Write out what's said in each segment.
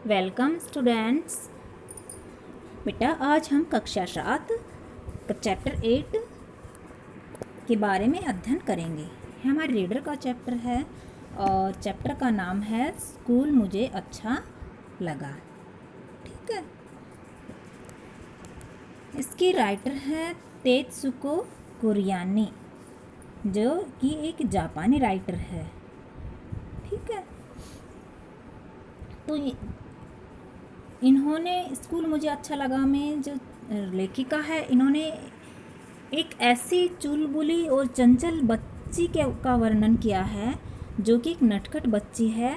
Welcome students. बेटा आज हम कक्षा 7 चैप्टर 8 के बारे में अध्ययन करेंगे। ये हमारे रीडर का चैप्टर है और चैप्टर का नाम है स्कूल मुझे अच्छा लगा। ठीक है, इसकी राइटर है तेत्सुको कुरियानी, जो कि एक जापानी राइटर है। ठीक है, तो इन्होंने स्कूल मुझे अच्छा लगा में जो लेखिका है, इन्होंने एक ऐसी चुलबुली और चंचल बच्ची का वर्णन किया है जो कि एक नटखट बच्ची है,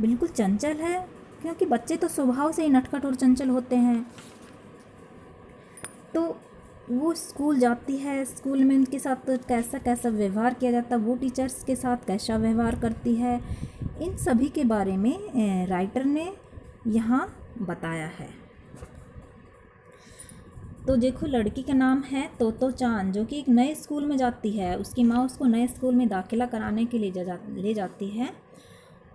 बिल्कुल चंचल है, क्योंकि बच्चे तो स्वभाव से ही नटखट और चंचल होते हैं। तो वो स्कूल जाती है, स्कूल में उनके साथ कैसा कैसा व्यवहार किया जाता है, वो टीचर्स के साथ कैसा व्यवहार करती है, इन सभी के बारे में राइटर ने यहाँ बताया है। तो देखो, लड़की का नाम है तोतो चान, जो कि एक नए स्कूल में जाती है। उसकी माँ उसको नए स्कूल में दाखिला कराने के लिए ले जाती है।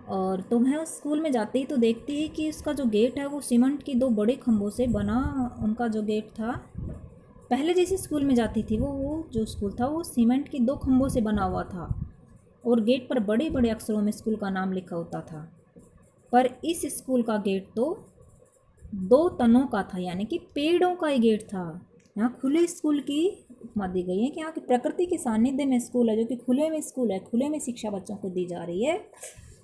और तो वह उस स्कूल में जाती ही तो देखती है कि उसका जो गेट है वो सीमेंट की 2 बड़े खंभों से बना, उनका जो गेट था, पहले जैसे स्कूल में जाती थी वो जो स्कूल था वो सीमेंट की 2 खंभों से बना हुआ था और गेट पर बड़े बड़े अक्षरों में स्कूल का नाम लिखा होता था। पर इस स्कूल का गेट तो 2 तनों का था, यानी कि पेड़ों का ही गेट था। यहाँ खुले स्कूल की उपमा दी गई है कि यहाँ की प्रकृति के सानिध्य में स्कूल है, जो कि खुले में स्कूल है, खुले में शिक्षा बच्चों को दी जा रही है।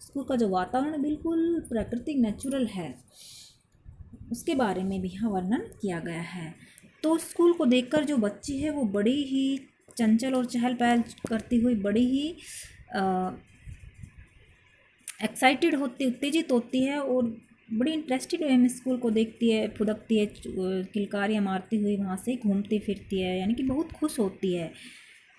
स्कूल का जो वातावरण बिल्कुल प्राकृतिक नेचुरल है, उसके बारे में भी यहाँ वर्णन किया गया है। तो स्कूल को देखकर जो बच्ची है वो बड़ी ही चंचल और चहल पहल करती हुई बड़ी ही एक्साइटेड होती, उत्तेजित होती है और बड़ी इंटरेस्टेड वे में स्कूल को देखती है, फुदकती है, किलकारियाँ मारती हुई वहाँ से घूमती फिरती है, यानी कि बहुत खुश होती है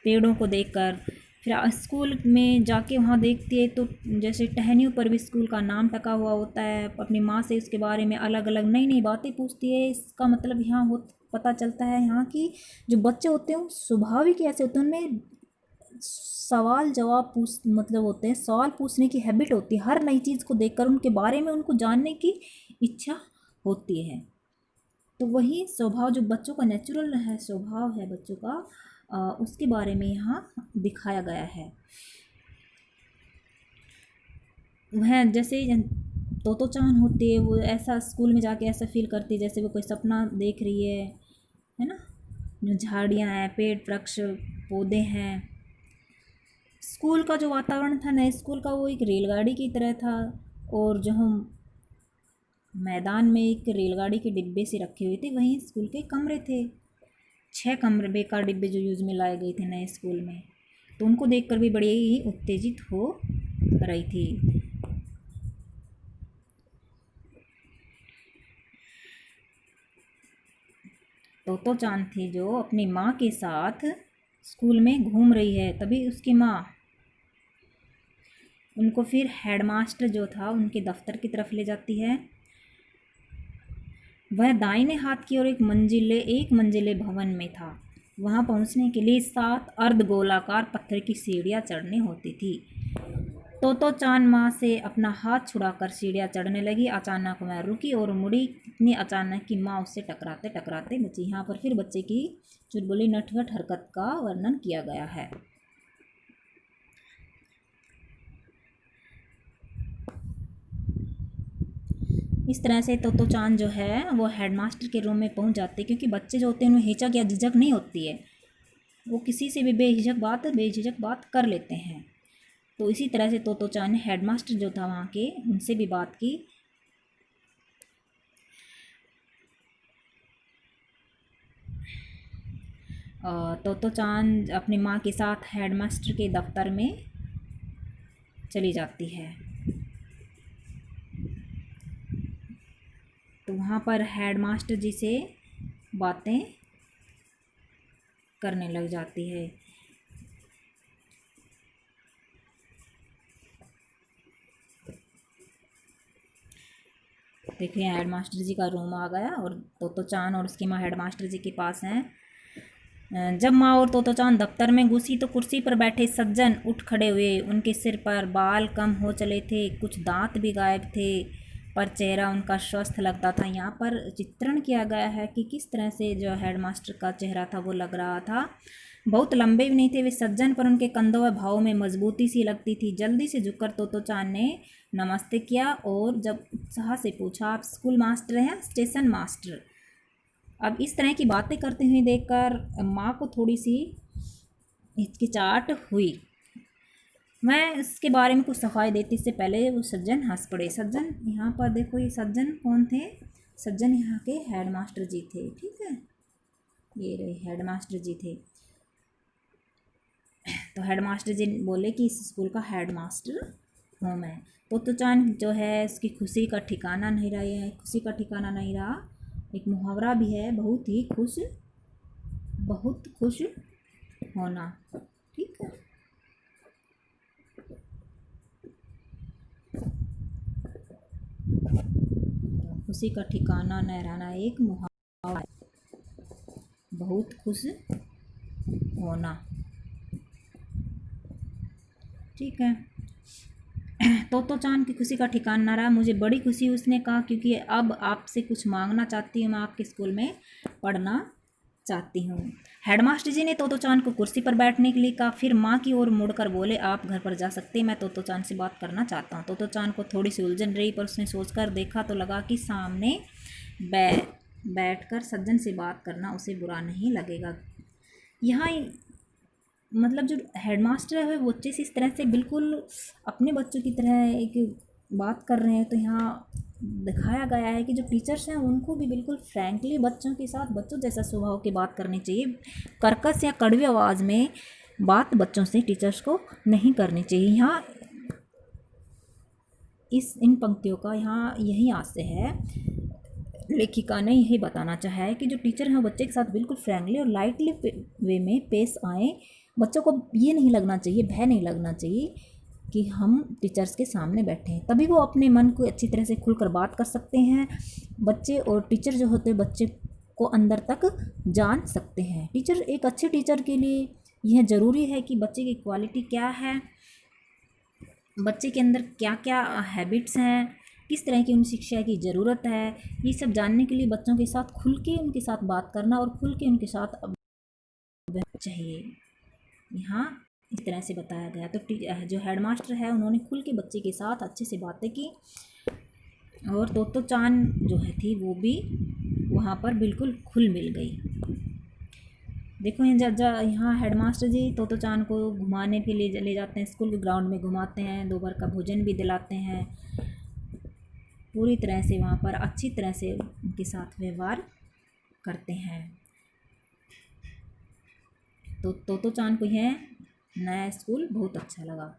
पेड़ों को देखकर। फिर स्कूल में जाके वहाँ देखती है तो जैसे टहनियों पर भी स्कूल का नाम टका हुआ होता है। अपनी माँ से उसके बारे में अलग अलग नई नई बातें पूछती है। इसका मतलब यहाँ पता चलता है यहाँ की जो बच्चे होते हैं वो स्वाभाविक ऐसे होते हैं, उनमें सवाल जवाब मतलब होते हैं, सवाल पूछने की हैबिट होती है। हर नई चीज़ को देखकर उनके बारे में उनको जानने की इच्छा होती है। तो वही स्वभाव जो बच्चों का नेचुरल है, स्वभाव है बच्चों का, उसके बारे में यहाँ दिखाया गया है। वह जैसे तोतो चान होती है, वो ऐसा स्कूल में जाके ऐसा फील करती है जैसे वो कोई सपना देख रही है ना। जो झाड़ियाँ हैं, पेड़ वृक्ष पौधे हैं, स्कूल का जो वातावरण था नए स्कूल का वो एक रेलगाड़ी की तरह था। और जो हम मैदान में एक रेलगाड़ी के डिब्बे से रखे हुए थे, वहीं स्कूल के कमरे थे, 6 कमरे बेकार डिब्बे जो यूज़ में लाए गए थे नए स्कूल में। तो उनको देखकर भी बड़ी ही उत्तेजित हो रही थी। तोतो चान थी जो अपनी माँ के साथ स्कूल में घूम रही है, तभी उसकी माँ उनको फिर हेडमास्टर जो था उनके दफ्तर की तरफ ले जाती है। वह दाहिने हाथ की ओर एक मंजिले भवन में था। वहां पहुंचने के लिए 7 अर्धगोलाकार पत्थर की सीढ़ियां चढ़नी होती थी। तो चांद माँ से अपना हाथ छुड़ाकर सीढ़ियां चढ़ने लगी। अचानक वह रुकी और मुड़ी, इतनी अचानक कि माँ उससे टकराते टकराते बची। यहाँ पर फिर बच्चे की चुलबुली नटखट हरकत का वर्णन किया गया है। इस तरह से तो चांद जो है वो हेडमास्टर के रूम में पहुंच जाते, क्योंकि बच्चे जो होते हैं उन्हें हिचक या झिझक नहीं होती है, वो किसी से भी बेझिझक बात कर लेते हैं। तो इसी तरह से तो चांद ने हेडमास्टर जो था वहाँ के, उनसे भी बात की। तो चांद अपनी माँ के साथ हेडमास्टर के दफ्तर में चली जाती है। तो वहाँ पर हेडमास्टर जी से बातें करने लग जाती है। देखिए हेडमास्टर जी का रूम आ गया और तो चांद और उसकी माँ हेडमास्टर जी के पास हैं। जब माँ और तोतो चान दफ्तर में घुसी तो कुर्सी पर बैठे सज्जन उठ खड़े हुए। उनके सिर पर बाल कम हो चले थे, कुछ दांत भी गायब थे, पर चेहरा उनका स्वस्थ लगता था। यहाँ पर चित्रण किया गया है कि किस तरह से जो हेडमास्टर का चेहरा था वो लग रहा था। बहुत लंबे भी नहीं थे वे सज्जन, पर उनके कंधों व भावों में मजबूती सी लगती थी। जल्दी से झुककर तोतो चान ने नमस्ते किया और जब उत्साह से पूछा, आप स्कूल मास्टर हैं स्टेशन मास्टर? अब इस तरह की बातें करते हुए देखकर माँ को थोड़ी सी हिचकिचाहट हुई। मैं इसके बारे में कुछ सफाई देती इससे पहले वो सज्जन हंस पड़े। सज्जन यहाँ पर देखो, ये सज्जन कौन थे? सज्जन यहाँ के हेडमास्टर जी थे। ठीक है, ये रहे हेडमास्टर जी थे। तो हेडमास्टर जी बोले कि इस स्कूल का हेडमास्टर हूँ मैं। तोतो चान जो है उसकी खुशी का ठिकाना नहीं रहा है, खुशी का ठिकाना नहीं रहा। एक मुहावरा भी है, बहुत ही खुश, बहुत खुश होना। ठीक है, खुशी का ठिकाना न रहना एक मुहावरा है, बहुत खुश होना। ठीक है, तोतो चान की खुशी का ठिकाना ना रहा। मुझे बड़ी खुशी उसने कहा, क्योंकि अब आपसे कुछ मांगना चाहती हूँ, मैं आपके स्कूल में पढ़ना चाहती हूँ। हेडमास्टर जी ने तोतो चान को कुर्सी पर बैठने के लिए कहा, फिर माँ की ओर मुड़कर बोले, आप घर पर जा सकते हैं, मैं तोतो चान से बात करना चाहता हूँ। तोतो चान को थोड़ी सी उलझन रही, पर उसने सोचकर देखा तो लगा कि सामने बैठकर सज्जन से बात करना उसे बुरा नहीं लगेगा। यहाँ मतलब जो हेडमास्टर है वो बच्चे से इस तरह से बिल्कुल अपने बच्चों की तरह एक बात कर रहे हैं। तो यहाँ दिखाया गया है कि जो टीचर्स हैं उनको भी बिल्कुल फ्रैंकली बच्चों के साथ बच्चों जैसा स्वभाव की बात करनी चाहिए। कर्कश या कड़वी आवाज़ में बात बच्चों से टीचर्स को नहीं करनी चाहिए। यहाँ इन पंक्तियों का यहाँ यही आशय है, लेखिका ने यही बताना चाहा है कि जो टीचर हैं वो बच्चे के साथ बिल्कुल फ्रेंडली और लाइटली वे में पेश आए। बच्चों को ये नहीं लगना चाहिए, भय नहीं लगना चाहिए कि हम टीचर्स के सामने बैठे हैं, तभी वो अपने मन को अच्छी तरह से खुलकर बात कर सकते हैं। बच्चे और टीचर जो होते हैं बच्चे को अंदर तक जान सकते हैं। टीचर एक अच्छे टीचर के लिए यह ज़रूरी है कि बच्चे की क्वालिटी क्या है, बच्चे के अंदर क्या क्या हैबिट्स हैं, किस तरह की उन शिक्षा की ज़रूरत है, ये सब जानने के लिए बच्चों के साथ खुल के उनके साथ बात करना और खुल के उनके साथ चाहिए। यहाँ इस तरह से बताया गया। तो जो हेडमास्टर है उन्होंने खुल के बच्चे के साथ अच्छे से बातें की और तोतो चान जो है थी वो भी वहाँ पर बिल्कुल खुल मिल गई। देखो यहाँ हेडमास्टर जी तोतो चान को घुमाने के लिए ले जाते हैं, स्कूल के ग्राउंड में घुमाते हैं, दोपहर का भोजन भी दिलाते हैं, पूरी तरह से वहाँ पर अच्छी तरह से उनके साथ व्यवहार करते हैं। तो तोतो चान को यह नया स्कूल बहुत अच्छा लगा।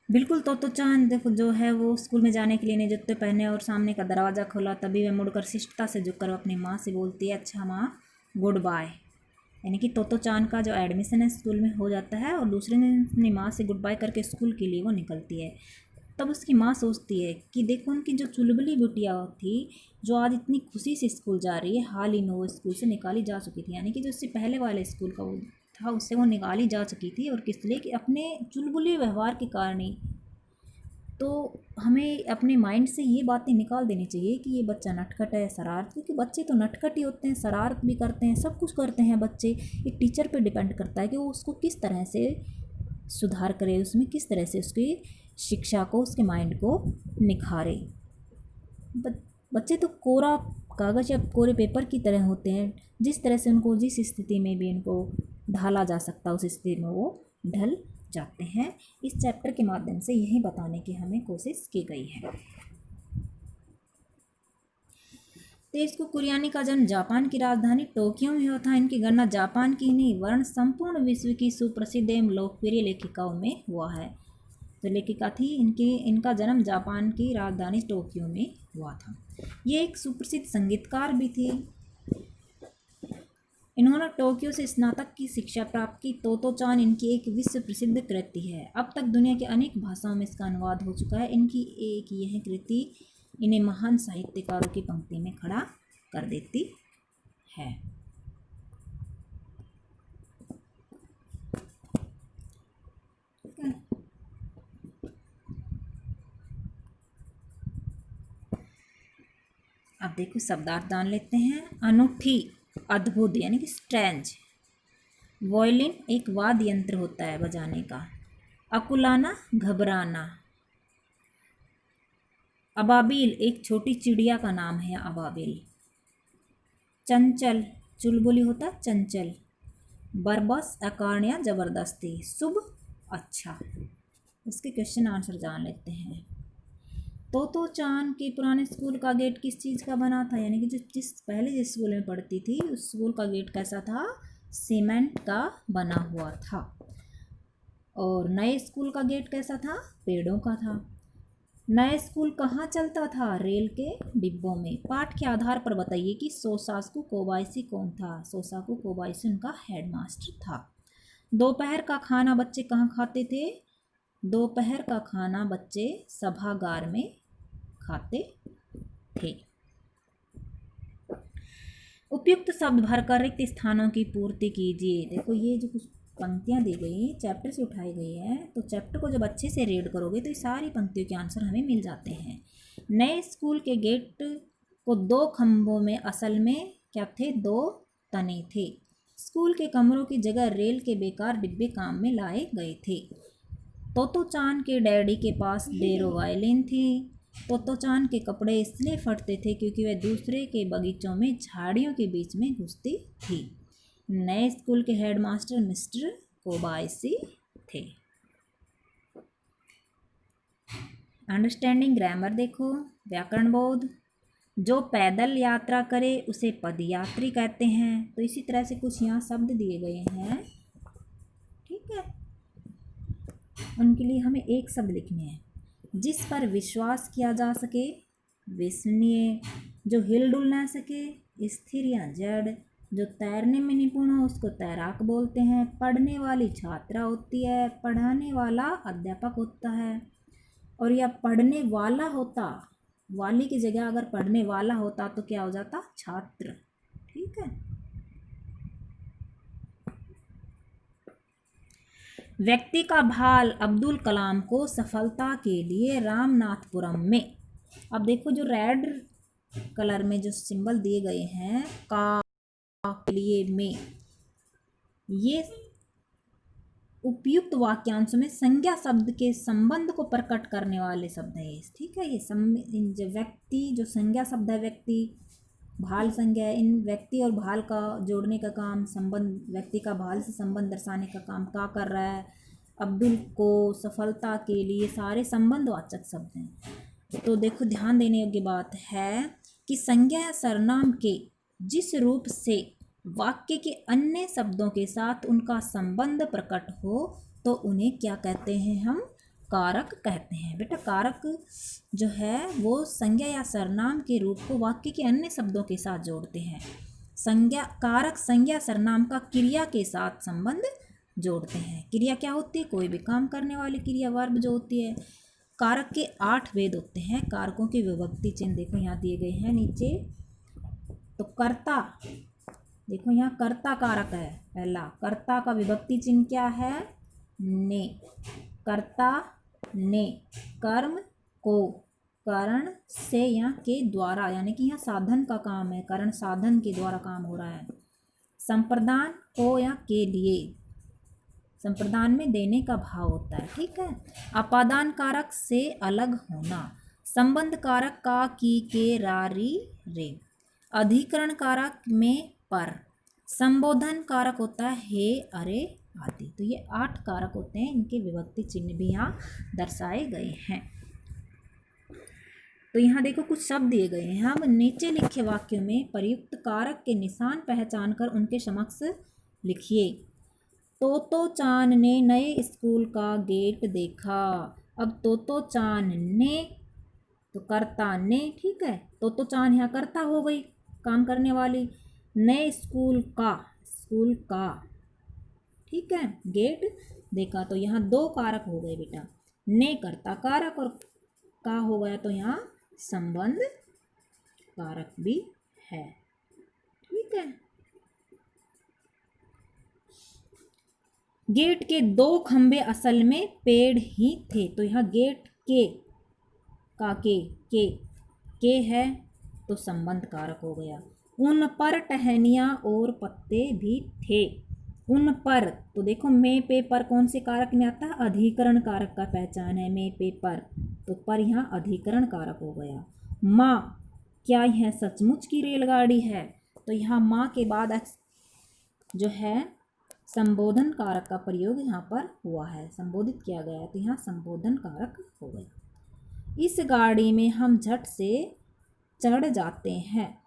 बिल्कुल तोतो चान देखो जो है वो स्कूल में जाने के लिए नए जूते पहने और सामने का दरवाज़ा खोला, तभी वह मुड़कर शिष्टता से झुककर अपनी माँ से बोलती है, अच्छा माँ, गुड बाय। यानी कि तोतो चान का जो एडमिशन है स्कूल में हो जाता है और दूसरे दिन अपनी माँ से गुड बाय करके स्कूल के लिए वो निकलती है। तब उसकी माँ सोचती है कि देखो उनकी जो चुलबुली बिटिया थी जो आज इतनी खुशी से स्कूल जा रही है, हाल ही में वो स्कूल से निकाली जा चुकी थी, यानी कि जो उससे पहले वाले स्कूल का वो था उससे वो निकाली जा चुकी थी, और किस लिए कि अपने चुलबुली व्यवहार के कारण ही। तो हमें अपने माइंड से ये बातें निकाल देनी चाहिए कि ये बच्चा नटखट है, शरारत, क्योंकि बच्चे तो नटखट ही होते हैं, शरारत भी करते हैं, सब कुछ करते हैं बच्चे। एक टीचर पे डिपेंड करता है कि वो उसको किस तरह से सुधार करे, उसमें किस तरह से उसकी शिक्षा को, उसके माइंड को निखारे। बच्चे तो कोरा कागज़ या कोरे पेपर की तरह होते हैं, जिस तरह से उनको जिस स्थिति में भी उनको ढाला जा सकता है उस स्थिति में वो ढल जाते हैं। इस चैप्टर के माध्यम से यही बताने की हमें कोशिश की गई है। तेइस्को कुरियानी का जन्म जापान की राजधानी टोक्यो में हुआ था। इनकी गणना जापान की नहीं वर्ण संपूर्ण विश्व की सुप्रसिद्ध एवं लोकप्रिय लेखिकाओं में हुआ है। तो लेखिका थी इनका जन्म जापान की राजधानी टोक्यो में हुआ था। ये एक सुप्रसिद्ध संगीतकार भी थी। इन्होंने टोक्यो से स्नातक की शिक्षा प्राप्त की। तोतो चान इनकी एक विश्व प्रसिद्ध कृति है। अब तक दुनिया की अनेक भाषाओं में इसका अनुवाद हो चुका है। इनकी एक यह कृति इन्हें महान साहित्यकारों की पंक्ति में खड़ा कर देती है। अब देखो शब्दार्थ जान लेते हैं। अनूठी, अद्भुत यानी कि स्ट्रेंज। वॉयलिन एक वाद्य यंत्र होता है बजाने का। अकुलाना, घबराना। अबाबिल एक छोटी चिड़िया का नाम है, अबाबिल। चंचल, चुलबुली होता चंचल। बरबस, अकारण या जबरदस्ती। शुभ, अच्छा। इसके क्वेश्चन आंसर जान लेते हैं। तो चांद के पुराने स्कूल का गेट किस चीज़ का बना था, यानी कि जिस स्कूल में पढ़ती थी उस स्कूल का गेट कैसा था, सीमेंट का बना हुआ था। और नए स्कूल का गेट कैसा था, पेड़ों का था। नए स्कूल कहाँ चलता था, रेल के डिब्बों में। पाठ के आधार पर बताइए कि सोसाकू कोबायाशी कौन था। सोसाकू कोबायाशी उनका हेडमास्टर था। दोपहर का खाना बच्चे कहाँ खाते थे, दोपहर का खाना बच्चे सभागार में खाते थे। उपयुक्त शब्द भरकर रिक्त स्थानों की पूर्ति कीजिए। देखो ये जो कुछ पंक्तियाँ दी गई चैप्टर से उठाई गई है, तो चैप्टर को जब अच्छे से रीड करोगे तो ये सारी पंक्तियों के आंसर हमें मिल जाते हैं। नए स्कूल के गेट को 2 खंभों में असल में क्या थे, 2 तने थे। स्कूल के कमरों की जगह रेल के बेकार डिब्बे काम में लाए गए थे। तोतो चान के डैडी के पास डेरो वायलिन थी। तोतो चान के कपड़े इसलिए फटते थे क्योंकि वह दूसरे के बगीचों में झाड़ियों के बीच में घुसती थी। नए स्कूल के हेडमास्टर मिस्टर कोबायाशी थे। अंडरस्टैंडिंग ग्रामर देखो, व्याकरण बोध। जो पैदल यात्रा करे उसे पदयात्री कहते हैं। तो इसी तरह से कुछ यहाँ शब्द दिए गए हैं, ठीक है, उनके लिए हमें एक शब्द लिखने हैं। जिस पर विश्वास किया जा सके, विश्वसनीय। जो हिल डुल ना सके, स्थिर या जड़। जो तैरने में निपुण हो उसको तैराक बोलते हैं। पढ़ने वाली छात्रा होती है, पढ़ाने वाला अध्यापक होता है। और यह पढ़ने वाला होता, वाली की जगह अगर पढ़ने वाला होता तो क्या हो जाता, छात्र, ठीक है। व्यक्ति का भाल अब्दुल कलाम को सफलता के लिए रामनाथपुरम में। अब देखो जो रेड कलर में जो सिंबल दिए गए हैं का के लिए में, ये उपयुक्त वाक्यांशों में संज्ञा शब्द के संबंध को प्रकट करने वाले शब्द है, ठीक है। ये जो व्यक्ति, जो संज्ञा शब्द है व्यक्ति, भाल संज्ञा है। इन व्यक्ति और भाल का जोड़ने का काम, संबंध, व्यक्ति का भाल से संबंध दर्शाने का काम क्या कर रहा है, अब्दुल को, सफलता के लिए, सारे संबंधवाचक शब्द हैं। तो देखो ध्यान देने योग्य बात है कि संज्ञा या सर्वनाम के जिस रूप से वाक्य के अन्य शब्दों के साथ उनका संबंध प्रकट हो तो उन्हें क्या कहते हैं, हम कारक कहते हैं। बेटा कारक जो है वो संज्ञा या सर्वनाम के रूप को वाक्य के अन्य शब्दों के साथ जोड़ते हैं। संज्ञा कारक संज्ञा सर्वनाम का क्रिया के साथ संबंध जोड़ते हैं। क्रिया क्या होती है, कोई भी काम करने वाली क्रिया, वर्ब जो होती है। कारक के 8 भेद होते हैं। कारकों के विभक्ति चिन्ह देखो यहाँ दिए गए हैं नीचे। तो कर्ता, देखो यहाँ कर्ता कारक है पहला, कर्ता का विभक्ति चिन्ह क्या है, ने। कर्ता ने, कर्म को करण से या के द्वारा, यानी कि यहाँ साधन का काम है, करण साधन के द्वारा काम हो रहा है। संप्रदान को या के लिए, संप्रदान में देने का भाव होता है, ठीक है। अपादान कारक से अलग होना। संबंध कारक का, की, के, रा, री, रे। अधिकरण कारक में पर। संबोधन कारक होता है हे, अरे, आदि। तो ये 8 कारक होते हैं, इनके विभक्ति चिन्ह भी यहाँ दर्शाए गए हैं। तो यहाँ देखो कुछ शब्द दिए गए हैं। हम नीचे लिखे वाक्यों में प्रयुक्त कारक के निशान पहचान कर उनके समक्ष लिखिए। तोतो चान ने नए स्कूल का गेट देखा। अब तोतो चान ने, तो कर्ता ने, ठीक है। तोतो चान यहाँ कर्ता हो गई, काम करने वाली। नए स्कूल का, स्कूल का, ठीक है, गेट देखा। तो यहाँ 2 कारक हो गए बेटा, ने कर्ता कारक और का हो गया, तो यहाँ संबंध कारक भी है। ठीक है। गेट के 2 खंबे असल में पेड़ ही थे। तो यहाँ गेट के का के है तो संबंध कारक हो गया। उन पर टहनियाँ और पत्ते भी थे। उन पर, तो देखो में पे पर कौन से कारक में आता है? अधिकरण कारक का पहचान है में पे पर, तो पर यहाँ अधिकरण कारक हो गया। माँ, क्या यह सचमुच की रेलगाड़ी है? तो यहाँ माँ के बाद जो है संबोधन कारक का प्रयोग यहाँ पर हुआ है, संबोधित किया गया है, तो यहाँ संबोधन कारक हो गया। इस गाड़ी में हम झट से चढ़ जाते हैं।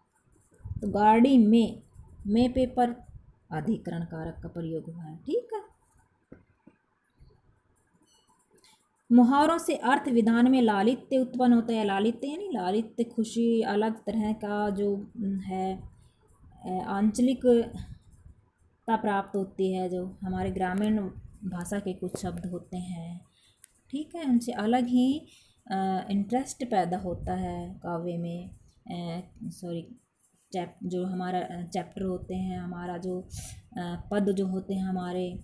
तो गाड़ी में पे पर अधिकरण कारक का प्रयोग हुआ है। ठीक है। मुहावरों से अर्थ विधान में लालित्य उत्पन्न होता है। लालित्य यानी लालित्य खुशी, अलग तरह का जो है आंचलिकता प्राप्त होती है, जो हमारे ग्रामीण भाषा के कुछ शब्द होते हैं, ठीक है, उनसे अलग ही इंटरेस्ट पैदा होता है काव्य में। जो हमारा चैप्टर होते हैं, हमारा जो पद जो होते हैं, हमारे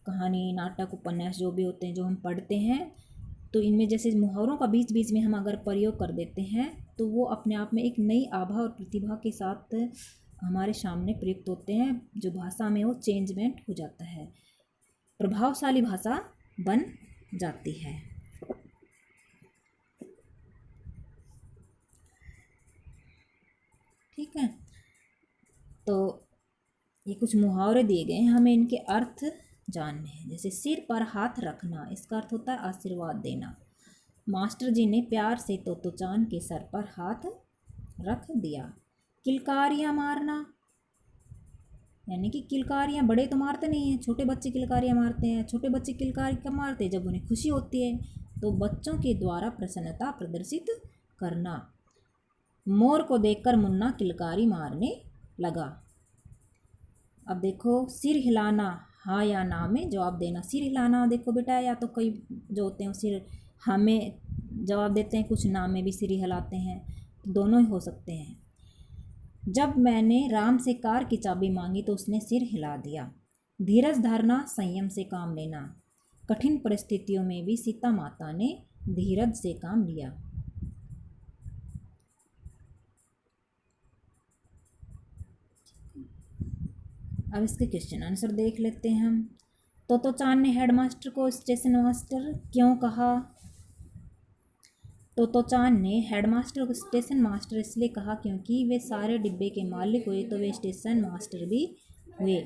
कहानी, नाटक, उपन्यास जो भी होते हैं, जो हम पढ़ते हैं, तो इनमें जैसे मुहावरों का बीच बीच में हम अगर प्रयोग कर देते हैं तो वो अपने आप में एक नई आभा और प्रतिभा के साथ हमारे सामने प्रयुक्त होते हैं, जो भाषा में वो चेंजमेंट हो जाता है, प्रभावशाली भाषा बन जाती है। ठीक है। तो ये कुछ मुहावरे दिए गए हैं, हमें इनके अर्थ जानने हैं। जैसे सिर पर हाथ रखना, इसका अर्थ होता है आशीर्वाद देना। मास्टर जी ने प्यार से तोतोचान के सर पर हाथ रख दिया। किलकारियाँ मारना, यानी कि किलकारियाँ बड़े तो मारते नहीं हैं, छोटे बच्चे किलकारियाँ मारते हैं। छोटे बच्चे किलकारी कब मारते हैं? जब उन्हें खुशी होती है। तो बच्चों के द्वारा प्रसन्नता प्रदर्शित करना। मोर को देखकर मुन्ना किलकारी मारने लगा। अब देखो, सिर हिलाना, हाँ या ना में जवाब देना। सिर हिलाना देखो बेटा, या तो कई जो होते हैं सिर हाँ में जवाब देते हैं, कुछ ना में भी सिर हिलाते हैं, तो दोनों ही हो सकते हैं। जब मैंने राम से कार की चाबी मांगी तो उसने सिर हिला दिया। धीरज धरना, संयम से काम लेना। कठिन परिस्थितियों में भी सीता माता ने धीरज से काम लिया। अब इसके क्वेश्चन आंसर देख लेते हैं हम। तोतोचान ने हेडमास्टर को स्टेशन मास्टर क्यों कहा? तोतोचान ने हेडमास्टर को स्टेशन मास्टर इसलिए कहा क्योंकि वे सारे डिब्बे के मालिक हुए तो वे स्टेशन मास्टर भी हुए।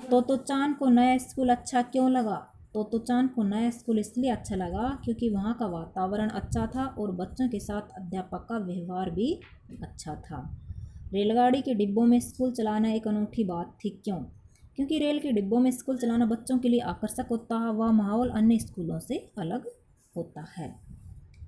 तोतोचान को नया स्कूल अच्छा क्यों लगा? तोतोचान को नया स्कूल इसलिए अच्छा लगा क्योंकि वहाँ का वातावरण अच्छा था और बच्चों के साथ अध्यापक का व्यवहार भी अच्छा था। रेलगाड़ी के डिब्बों में स्कूल चलाना एक अनूठी बात थी। क्यों? क्योंकि रेल के डिब्बों में स्कूल चलाना बच्चों के लिए आकर्षक होता है, वह माहौल अन्य स्कूलों से अलग होता है।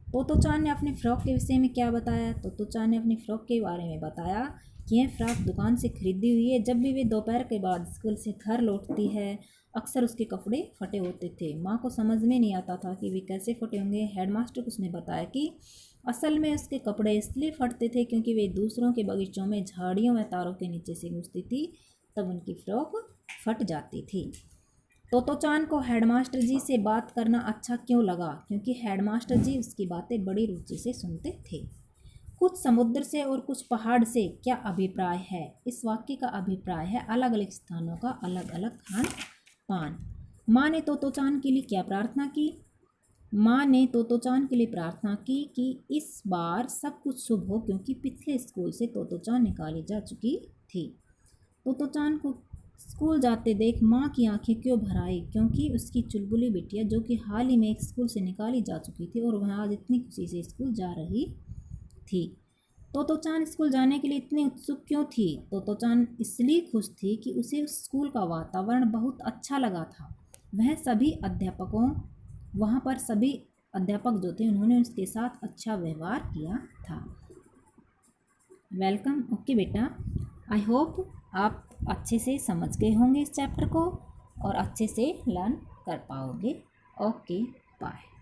तोतोचान ने अपने फ्रॉक के विषय में क्या बताया? तोतोचान ने अपनी फ्रॉक के बारे में बताया कि यह फ्रॉक दुकान से खरीदी हुई है। जब भी वे दोपहर के बाद स्कूल से घर लौटती है, अक्सर उसके कपड़े फटे होते थे। माँ को समझ में नहीं आता था कि वे कैसे फटे होंगे। हेडमास्टर को उसने बताया कि असल में उसके कपड़े इसलिए फटते थे क्योंकि वे दूसरों के बगीचों में झाड़ियों व तारों के नीचे से घुसती थी, तब उनकी फ्रॉक फट जाती थी। तोतोचान को हेडमास्टर जी से बात करना अच्छा क्यों लगा? क्योंकि हेडमास्टर जी उसकी बातें बड़ी रुचि से सुनते थे। कुछ समुद्र से और कुछ पहाड़ से क्या अभिप्राय है? इस वाक्य का अभिप्राय है अलग अलग स्थानों का अलग अलग खान पान। माँ ने तोतोचान के लिए क्या प्रार्थना की? माँ ने तोतोचान के लिए प्रार्थना की कि इस बार सब कुछ शुभ हो, क्योंकि पिछले स्कूल से तोतोचान निकाली जा चुकी थी। तोतोचान को स्कूल जाते देख माँ की आंखें क्यों भर आई? क्योंकि उसकी चुलबुली बिटिया, जो कि हाल ही में एक स्कूल से निकाली जा चुकी थी और वह आज इतनी खुशी से स्कूल जा रही थी। तोतोचान स्कूल जाने के लिए इतनी उत्सुक क्यों थी? तोतोचान इसलिए खुश थी कि उसे उस स्कूल का वातावरण बहुत अच्छा लगा था। वहाँ पर सभी अध्यापक जो थे उन्होंने उसके साथ अच्छा व्यवहार किया था। वेलकम। ओके बेटा, आई होप आप अच्छे से समझ गए होंगे इस चैप्टर को और अच्छे से लर्न कर पाओगे। Okay, bye.